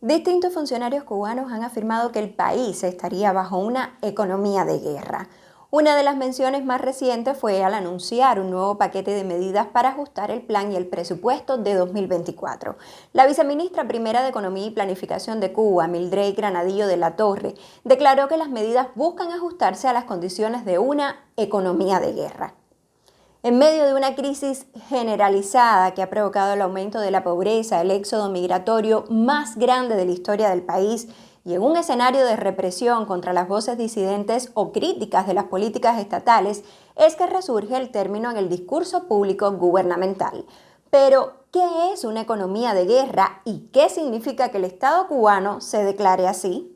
Distintos funcionarios cubanos han afirmado que el país estaría bajo una economía de guerra. Una de las menciones más recientes fue al anunciar un nuevo paquete de medidas para ajustar el plan y el presupuesto de 2024. La viceministra primera de Economía y Planificación de Cuba, Mildred Granadillo de la Torre, declaró que las medidas buscan ajustarse a las condiciones de una economía de guerra. En medio de una crisis generalizada que ha provocado el aumento de la pobreza, el éxodo migratorio más grande de la historia del país y en un escenario de represión contra las voces disidentes o críticas de las políticas estatales, es que resurge el término en el discurso público gubernamental. Pero, ¿qué es una economía de guerra y qué significa que el Estado cubano se declare así?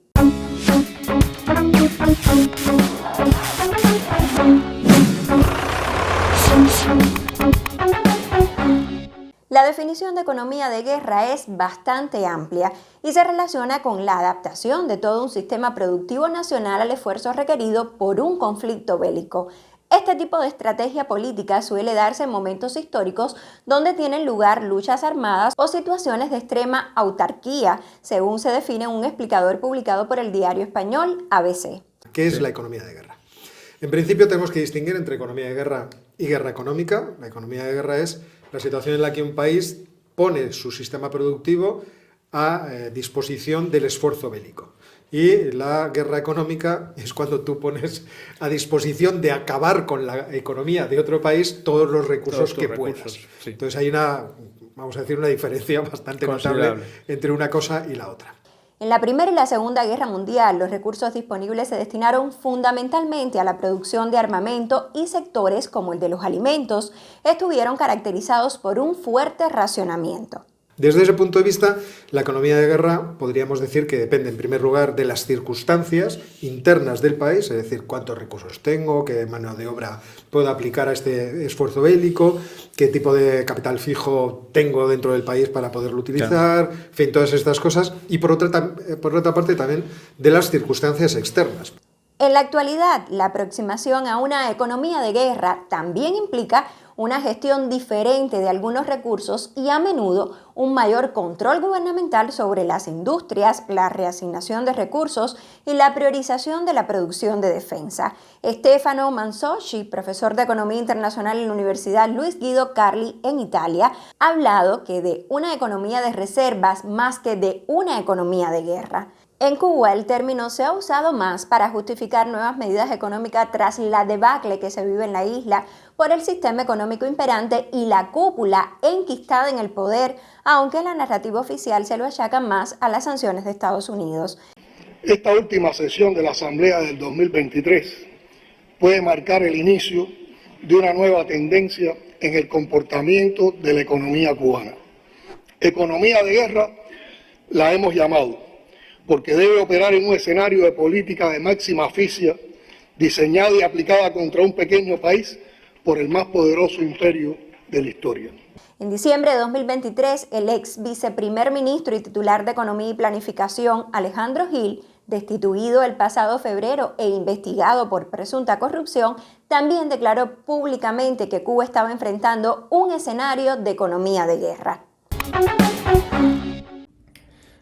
La definición de economía de guerra es bastante amplia y se relaciona con la adaptación de todo un sistema productivo nacional al esfuerzo requerido por un conflicto bélico. Este tipo de estrategia política suele darse en momentos históricos donde tienen lugar luchas armadas o situaciones de extrema autarquía, según se define en un explicador publicado por el diario español ABC. ¿Qué es la economía de guerra? En principio tenemos que distinguir entre economía de guerra y guerra económica. La economía de guerra es la situación en la que un país pone su sistema productivo a disposición del esfuerzo bélico. Y la guerra económica es cuando tú pones a disposición de acabar con la economía de otro país todos los recursos que puedas. Sí. Entonces hay vamos a decir, una diferencia bastante notable entre una cosa y la otra. En la Primera y la Segunda Guerra Mundial, los recursos disponibles se destinaron fundamentalmente a la producción de armamento y sectores como el de los alimentos estuvieron caracterizados por un fuerte racionamiento. Desde ese punto de vista, la economía de guerra podríamos decir que depende en primer lugar de las circunstancias internas del país, es decir, cuántos recursos tengo, qué mano de obra puedo aplicar a este esfuerzo bélico, qué tipo de capital fijo tengo dentro del país para poderlo utilizar, en fin, todas estas cosas, y por otra parte también de las circunstancias externas. En la actualidad, la aproximación a una economía de guerra también implica una gestión diferente de algunos recursos y a menudo un mayor control gubernamental sobre las industrias, la reasignación de recursos y la priorización de la producción de defensa. Stefano Mansocchi, profesor de Economía Internacional en la Universidad Luis Guido Carli en Italia, ha hablado que de una economía de reservas más que de una economía de guerra. En Cuba, el término se ha usado más para justificar nuevas medidas económicas tras la debacle que se vive en la isla por el sistema económico imperante y la cúpula enquistada en el poder, aunque la narrativa oficial se lo achaca más a las sanciones de Estados Unidos. Esta última sesión de la Asamblea del 2023 puede marcar el inicio de una nueva tendencia en el comportamiento de la economía cubana. Economía de guerra la hemos llamado, porque debe operar en un escenario de política de máxima asfixia, diseñada y aplicada contra un pequeño país por el más poderoso imperio de la historia. En diciembre de 2023, el ex viceprimer ministro y titular de Economía y Planificación, Alejandro Gil, destituido el pasado febrero e investigado por presunta corrupción, también declaró públicamente que Cuba estaba enfrentando un escenario de economía de guerra.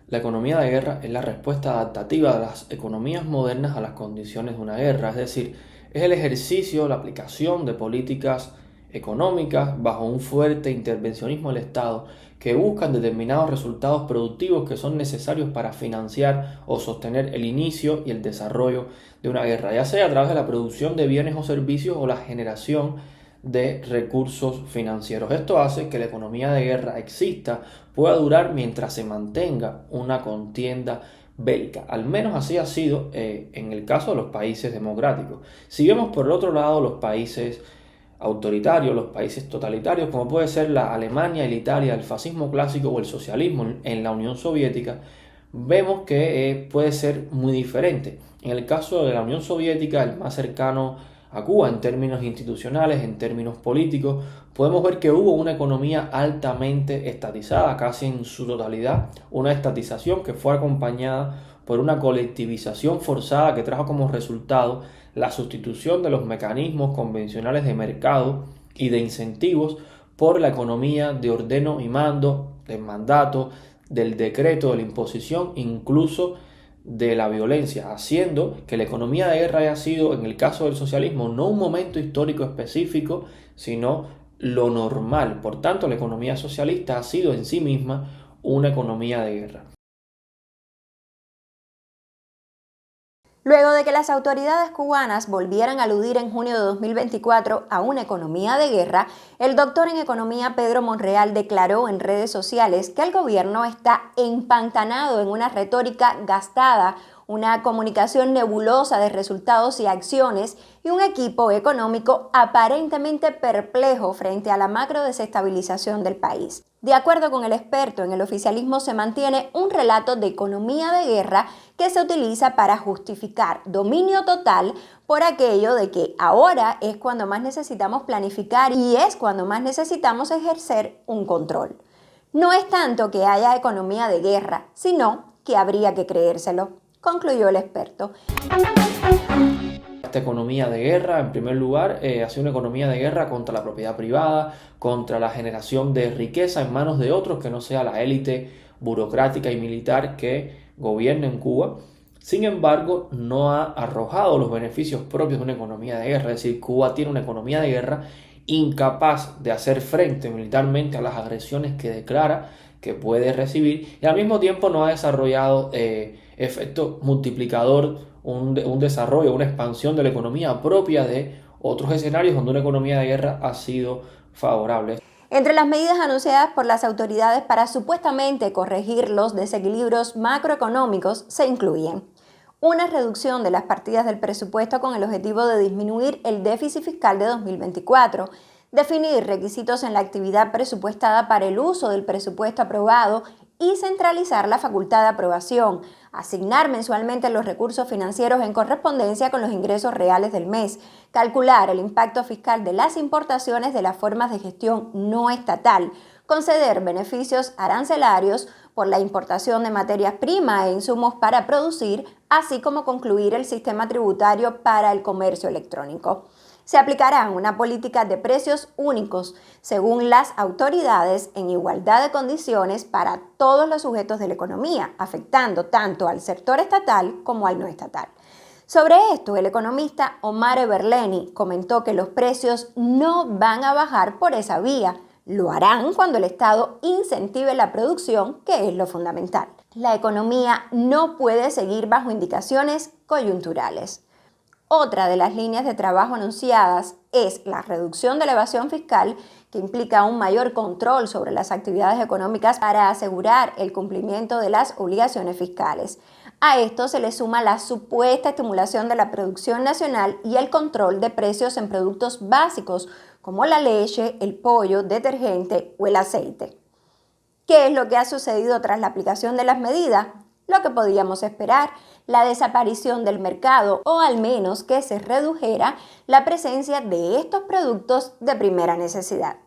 La economía de guerra es la respuesta adaptativa de las economías modernas a las condiciones de una guerra, es decir, es el ejercicio, la aplicación de políticas económicas bajo un fuerte intervencionismo del Estado que buscan determinados resultados productivos que son necesarios para financiar o sostener el inicio y el desarrollo de una guerra, ya sea a través de la producción de bienes o servicios o la generación de recursos financieros. Esto hace que la economía de guerra exista, pueda durar mientras se mantenga una contienda bélica. Al menos así ha sido en el caso de los países democráticos. Si vemos por el otro lado los países autoritarios, los países totalitarios, como puede ser la Alemania y la Italia, el fascismo clásico o el socialismo en la Unión Soviética, vemos que puede ser muy diferente. En el caso de la Unión Soviética, el más cercano a Cuba en términos institucionales, en términos políticos, podemos ver que hubo una economía altamente estatizada, casi en su totalidad, una estatización que fue acompañada por una colectivización forzada que trajo como resultado la sustitución de los mecanismos convencionales de mercado y de incentivos por la economía de ordeno y mando, de mandato, del decreto, de la imposición, incluso de la violencia, haciendo que la economía de guerra haya sido, en el caso del socialismo, no un momento histórico específico, sino lo normal. Por tanto, la economía socialista ha sido en sí misma una economía de guerra. Luego de que las autoridades cubanas volvieran a aludir en junio de 2024 a una economía de guerra, el doctor en economía Pedro Monreal declaró en redes sociales que el gobierno está empantanado en una retórica gastada, una comunicación nebulosa de resultados y acciones y un equipo económico aparentemente perplejo frente a la macro desestabilización del país. De acuerdo con el experto, en el oficialismo se mantiene un relato de economía de guerra que se utiliza para justificar dominio total por aquello de que ahora es cuando más necesitamos planificar y es cuando más necesitamos ejercer un control. No es tanto que haya economía de guerra, sino que habría que creérselo, concluyó el experto. Esta economía de guerra, en primer lugar, ha sido una economía de guerra contra la propiedad privada, contra la generación de riqueza en manos de otros que no sea la élite burocrática y militar que gobierna en Cuba. Sin embargo, no ha arrojado los beneficios propios de una economía de guerra. Es decir, Cuba tiene una economía de guerra incapaz de hacer frente militarmente a las agresiones que declara que puede recibir, y al mismo tiempo no ha desarrollado efecto multiplicador, un desarrollo, una expansión de la economía propia de otros escenarios donde una economía de guerra ha sido favorable. Entre las medidas anunciadas por las autoridades para supuestamente corregir los desequilibrios macroeconómicos se incluyen una reducción de las partidas del presupuesto con el objetivo de disminuir el déficit fiscal de 2024, definir requisitos en la actividad presupuestada para el uso del presupuesto aprobado y centralizar la facultad de aprobación, asignar mensualmente los recursos financieros en correspondencia con los ingresos reales del mes, calcular el impacto fiscal de las importaciones de las formas de gestión no estatal, conceder beneficios arancelarios por la importación de materias primas e insumos para producir, así como concluir el sistema tributario para el comercio electrónico. Se aplicará una política de precios únicos, según las autoridades, en igualdad de condiciones para todos los sujetos de la economía, afectando tanto al sector estatal como al no estatal. Sobre esto, el economista Omar Everleni comentó que los precios no van a bajar por esa vía, lo harán cuando el Estado incentive la producción, que es lo fundamental. La economía no puede seguir bajo indicaciones coyunturales. Otra de las líneas de trabajo anunciadas es la reducción de la evasión fiscal, que implica un mayor control sobre las actividades económicas para asegurar el cumplimiento de las obligaciones fiscales. A esto se le suma la supuesta estimulación de la producción nacional y el control de precios en productos básicos como la leche, el pollo, detergente o el aceite. ¿Qué es lo que ha sucedido tras la aplicación de las medidas? Lo que podíamos esperar, la desaparición del mercado o al menos que se redujera la presencia de estos productos de primera necesidad.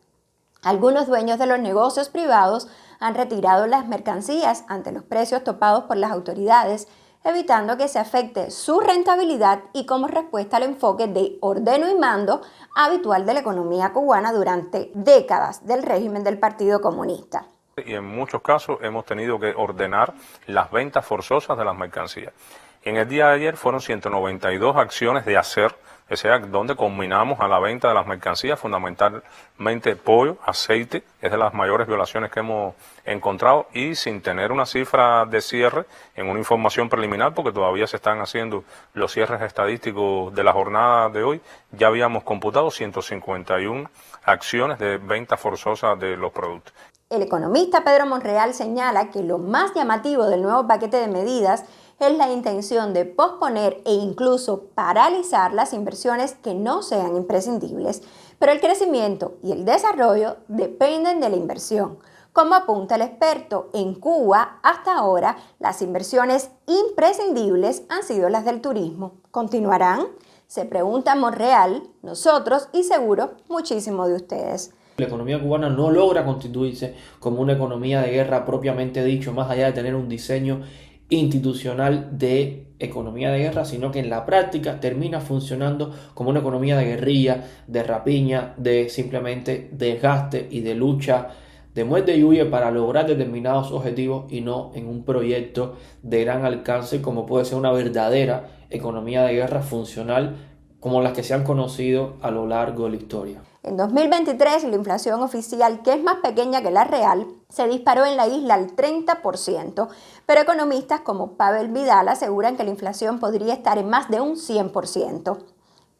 Algunos dueños de los negocios privados han retirado las mercancías ante los precios topados por las autoridades, evitando que se afecte su rentabilidad y como respuesta al enfoque de ordeno y mando habitual de la economía cubana durante décadas del régimen del Partido Comunista. Y en muchos casos hemos tenido que ordenar las ventas forzosas de las mercancías. En el día de ayer fueron 192 acciones de hacer, o sea, donde combinamos a la venta de las mercancías, fundamentalmente pollo, aceite, es de las mayores violaciones que hemos encontrado, y sin tener una cifra de cierre en una información preliminar, porque todavía se están haciendo los cierres estadísticos de la jornada de hoy, ya habíamos computado 151 acciones de venta forzosa de los productos. El economista Pedro Monreal señala que lo más llamativo del nuevo paquete de medidas es la intención de posponer e incluso paralizar las inversiones que no sean imprescindibles, pero el crecimiento y el desarrollo dependen de la inversión. Como apunta el experto, en Cuba, hasta ahora, las inversiones imprescindibles han sido las del turismo. ¿Continuarán? Se pregunta Monreal, nosotros y seguro muchísimo de ustedes. La economía cubana no logra constituirse como una economía de guerra propiamente dicho, más allá de tener un diseño institucional de economía de guerra, sino que en la práctica termina funcionando como una economía de guerrilla, de rapiña, de simplemente desgaste y de lucha de muerte y huye para lograr determinados objetivos y no en un proyecto de gran alcance como puede ser una verdadera economía de guerra funcional como las que se han conocido a lo largo de la historia. En 2023, la inflación oficial, que es más pequeña que la real, se disparó en la isla al 30%, pero economistas como Pavel Vidal aseguran que la inflación podría estar en más de un 100%.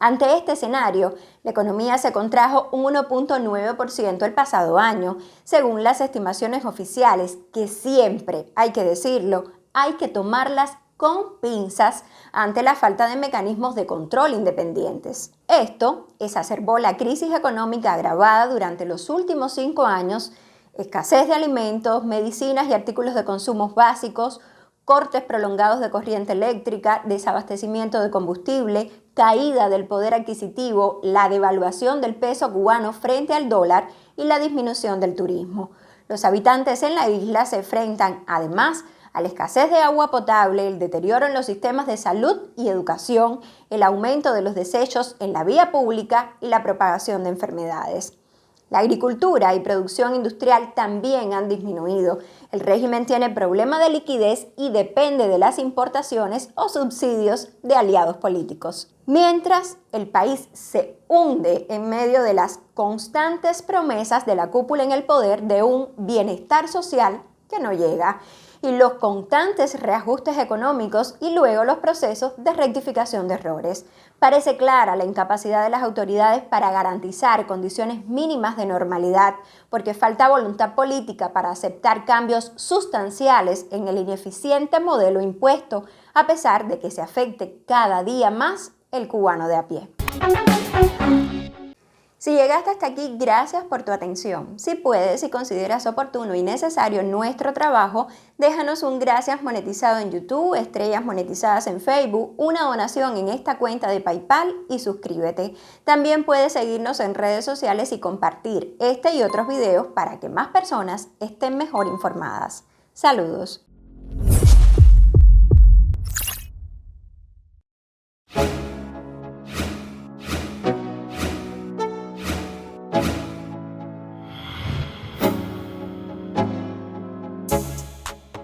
Ante este escenario, la economía se contrajo un 1.9% el pasado año, según las estimaciones oficiales, que siempre, hay que decirlo, hay que tomarlas con pinzas ante la falta de mecanismos de control independientes. Esto exacerbó la crisis económica agravada durante los últimos 5 años, escasez de alimentos, medicinas y artículos de consumo básicos, cortes prolongados de corriente eléctrica, desabastecimiento de combustible, caída del poder adquisitivo, la devaluación del peso cubano frente al dólar y la disminución del turismo. Los habitantes en la isla se enfrentan, además, a la escasez de agua potable, el deterioro en los sistemas de salud y educación, el aumento de los desechos en la vía pública y la propagación de enfermedades. La agricultura y producción industrial también han disminuido. El régimen tiene problemas de liquidez y depende de las importaciones o subsidios de aliados políticos. Mientras, el país se hunde en medio de las constantes promesas de la cúpula en el poder de un bienestar social que no llega, y los constantes reajustes económicos y luego los procesos de rectificación de errores. Parece clara la incapacidad de las autoridades para garantizar condiciones mínimas de normalidad, porque falta voluntad política para aceptar cambios sustanciales en el ineficiente modelo impuesto, a pesar de que se afecte cada día más el cubano de a pie. Si llegaste hasta aquí, gracias por tu atención. Si puedes y consideras oportuno y necesario nuestro trabajo, déjanos un gracias monetizado en YouTube, estrellas monetizadas en Facebook, una donación en esta cuenta de PayPal y suscríbete. También puedes seguirnos en redes sociales y compartir este y otros videos para que más personas estén mejor informadas. Saludos.